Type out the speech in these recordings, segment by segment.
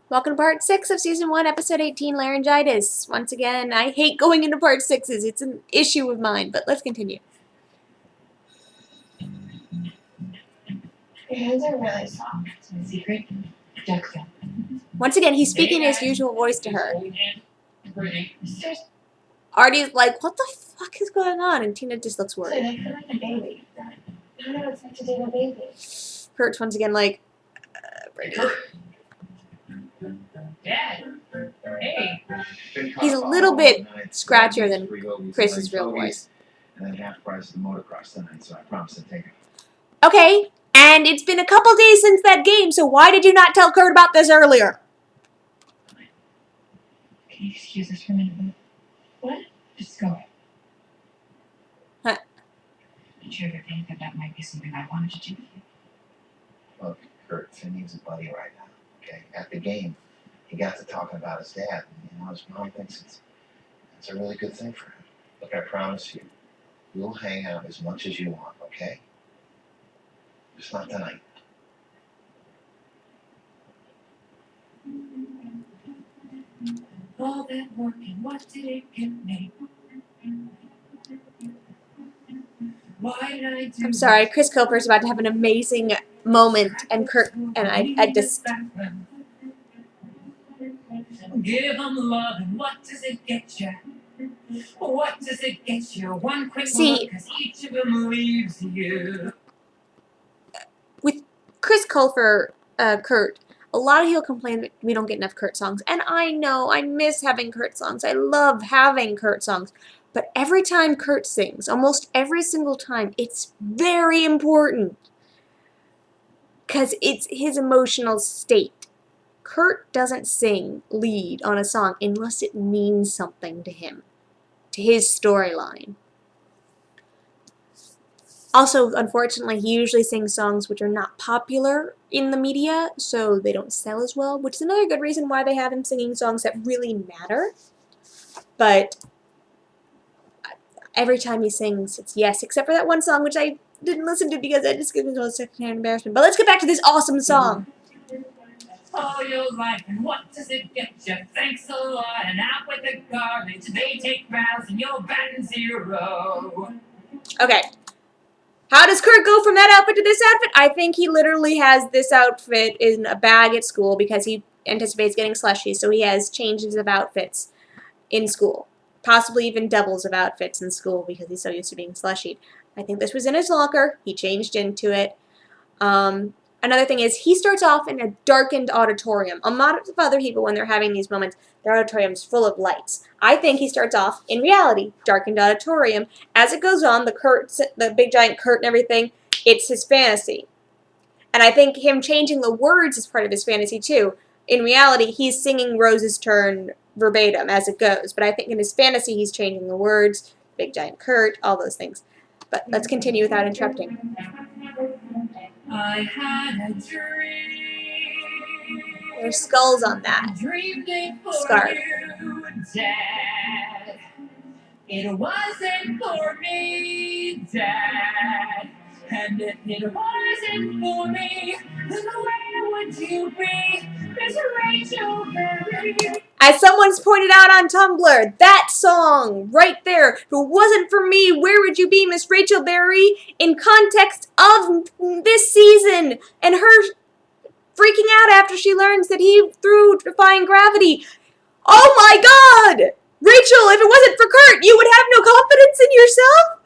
Welcome to part 6 of season 1, episode 18, Laryngitis. Once again, I hate going into part 6s. It's an issue of mine, but let's continue. Your hands are really soft. It's my secret. Jackson. Once again, he's speaking his usual voice to her. Artie's like, what the fuck is going on? And Tina just looks worried. I feel like a baby. I don't know what it's like to date a baby. Kurt's once again like, Brady. Dad, hey. He's a little bit scratchier than Chris's real voice. And then half price of the motocross tonight, so I promised to take it. Okay, and it's been a couple days since that game, so why did you not tell Kurt about this earlier? Can you excuse us for a minute? What? Just go away. Huh. Did you ever think that might be something I wanted to do with you? Look, Kurt, Finn needs a buddy right now, okay? At the game, he got to talking about his dad, and his mom thinks it's a really good thing for him. Look, I promise you, we'll hang out as much as you want, okay? Just not tonight. All that work and what did it get me? Why did I do I'm sorry, Chris Cooper's about to have an amazing moment, and Kurt and I just... Give them love and what does it get you? What does it get you? One quick See, look, cause each of them leaves you. with Chris Colfer, Kurt, a lot of people complain that we don't get enough Kurt songs. And I know, I miss having Kurt songs. I love having Kurt songs. But every time Kurt sings, almost every single time, it's very important. Because it's his emotional state. Kurt doesn't sing lead on a song unless it means something to him. To his storyline. Also, unfortunately, he usually sings songs which are not popular in the media, so they don't sell as well, which is another good reason why they have him singing songs that really matter. But every time he sings, it's yes, except for that one song which I didn't listen to because that just gives me a secondhand embarrassment. But let's get back to this awesome song. All your life and what does it get you? Thanks a lot and out with the garbage. They take vows and you're batting 0. Okay. How does Kurt go from that outfit to this outfit? I think he literally has this outfit in a bag at school because he anticipates getting slushies, so he has changes of outfits in school. Possibly even doubles of outfits in school because he's so used to being slushied. I think this was in his locker. He changed into it. Another thing is he starts off in a darkened auditorium. A lot of other people, when they're having these moments, their auditorium's full of lights. I think he starts off, in reality, darkened auditorium. As it goes on, the big giant curtain and everything, it's his fantasy. And I think him changing the words is part of his fantasy too. In reality, he's singing Rose's Turn verbatim as it goes. But I think in his fantasy, he's changing the words, big giant Kurt, all those things. But let's continue without interrupting. I had a dream. There's skulls on that Dreamed it for scarf. you, Dad. It wasn't for me, Dad. And if it wasn't for me, then where would you be, Miss Rachel Berry? As someone's pointed out on Tumblr, that song right there, if it wasn't for me, where would you be, Miss Rachel Berry? In context of this season and her freaking out after she learns that he threw Defying Gravity. Oh my god! Rachel, if it wasn't for Kurt, you would have no confidence in yourself?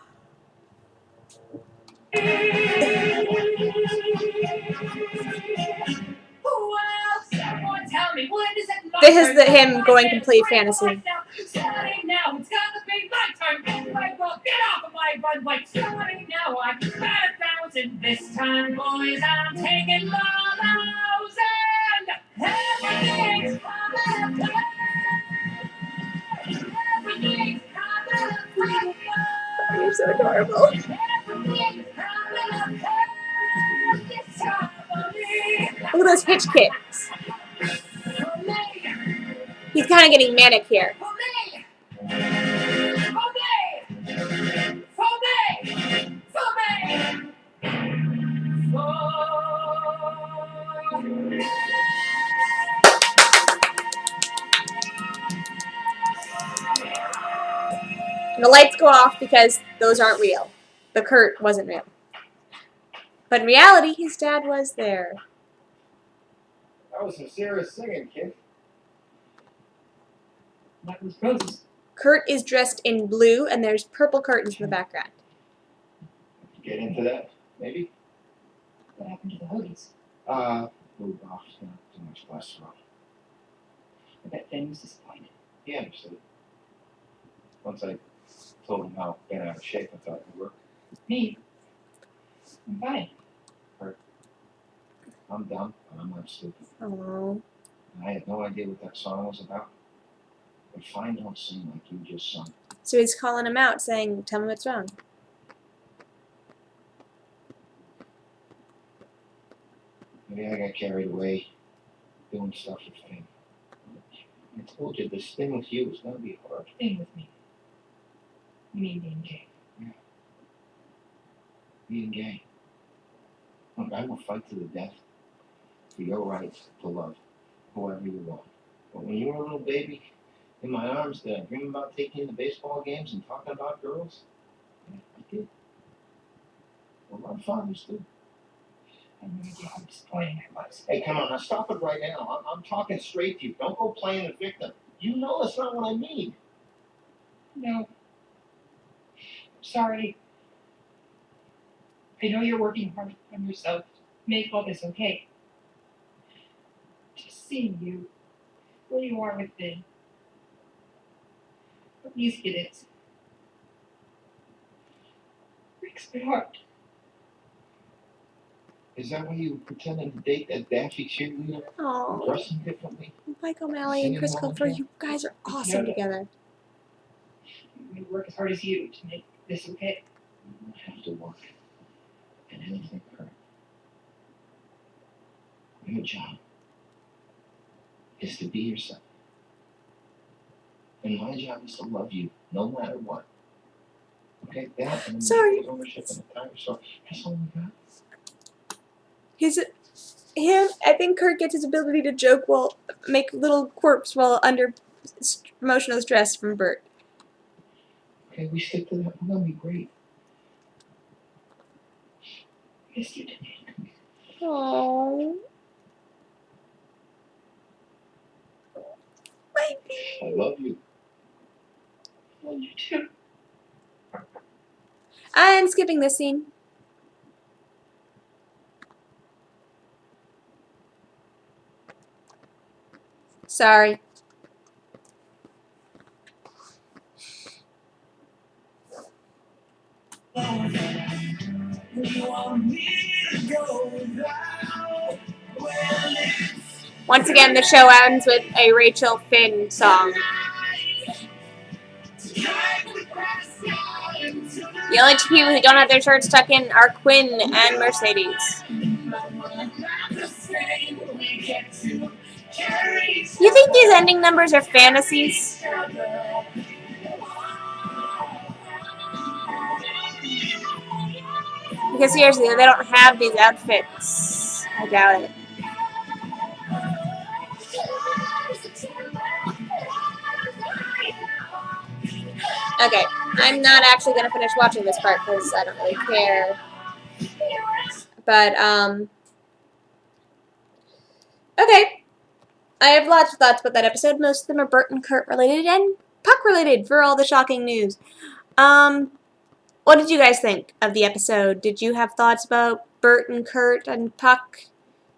Well, someone tell me, when is it my This is turn? him going complete fantasy. Starting now, it's gonna be my turn. Well, get off of my runway. Starting now, I'm at 1,000. This time, boys, I'm taking the lows and everything's coming apart. Everything's coming apart. You're so adorable. Everything's coming apart. This time for me. Look at those hitch kicks. He's kind of getting manic here. And the lights go off because those aren't real. The Kurt wasn't real. But in reality, his dad was there. That was some serious singing, kid. That was roses. Kurt is dressed in blue, and there's purple curtains in the background. Get into that, maybe? What happened to the hoodies? Moved off. Not too much cholesterol. I bet Ben was disappointed. He understood. Once I told him how bent out of shape I thought it would work. Me? I'm fine. I'm dumb, but I'm not stupid. Oh. I had no idea what that song was about. But fine don't sing like you just sung. So he's calling him out, saying, "Tell me what's wrong." Maybe I got carried away doing stuff with Finn. I told you, this thing with you is going to be hard. Staying with me. You mean being gay? Being gay. Look, I will fight to the death for your right to love whoever you want. But when you were a little baby in my arms, did I dream about taking you to baseball games and talking about girls? Yeah, I did. Well, a lot of fathers do. I have no idea how disappointing I was. Hey, come on, now stop it right now. I'm talking straight to you. Don't go playing the victim. You know that's not what I mean. No. I'm sorry. I know you're working hard on yourself to make all this okay. Just seeing you, where you are with Ben. Please get it. Breaks my heart. Is that why you were pretending to date that daffy cheerleader? Oh, Dressing differently? Mike O'Malley and Chris Colfer, you guys are awesome together. I'm going to work as hard as you to make this okay. You don't have to work at anything, Kurt. Your job is to be yourself. And my job is to love you, no matter what. Okay, that and Sorry. ownership and the time, so that's all we got. I think Kurt gets his ability to joke while make little quirks while under emotional stress from Bert. Okay, we stick to that. We're gonna be great. Yes, you did. Aww. I love you. Well, you too. I'm skipping this scene. Sorry. Once again, the show ends with a Rachel Finn song. The only two people who don't have their shirts tucked in are Quinn and Mercedes. You think these ending numbers are fantasies? Because seriously, they don't have these outfits. I doubt it. Okay, I'm not actually going to finish watching this part because I don't really care. But, okay. I have lots of thoughts about that episode. Most of them are Bert and Kurt related and Puck related for all the shocking news. What did you guys think of the episode? Did you have thoughts about Bert and Kurt and Puck?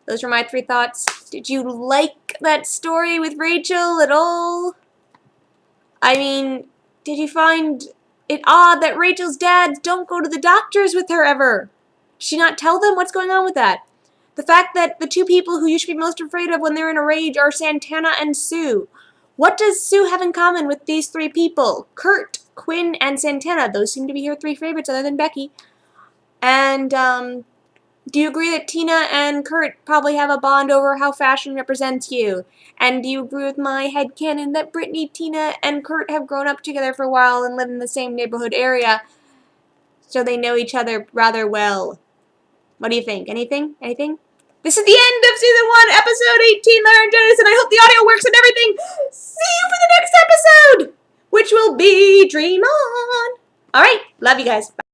Those were my 3 thoughts. Did you like that story with Rachel at all? I mean, did you find it odd that Rachel's dads don't go to the doctors with her ever? Did she not tell them what's going on with that? The fact that the 2 people who you should be most afraid of when they're in a rage are Santana and Sue. What does Sue have in common with these 3 people? Kurt, Quinn, and Santana. Those seem to be her 3 favorites other than Becky. And, do you agree that Tina and Kurt probably have a bond over how fashion represents you? And do you agree with my headcanon that Brittany, Tina, and Kurt have grown up together for a while and live in the same neighborhood area, so they know each other rather well? What do you think? Anything? Anything? This is the end of Season 1, Episode 18, Laryngitis, and I hope the audio works and everything. See you for the next episode, which will be. Dream on. All right. Love you guys. Bye.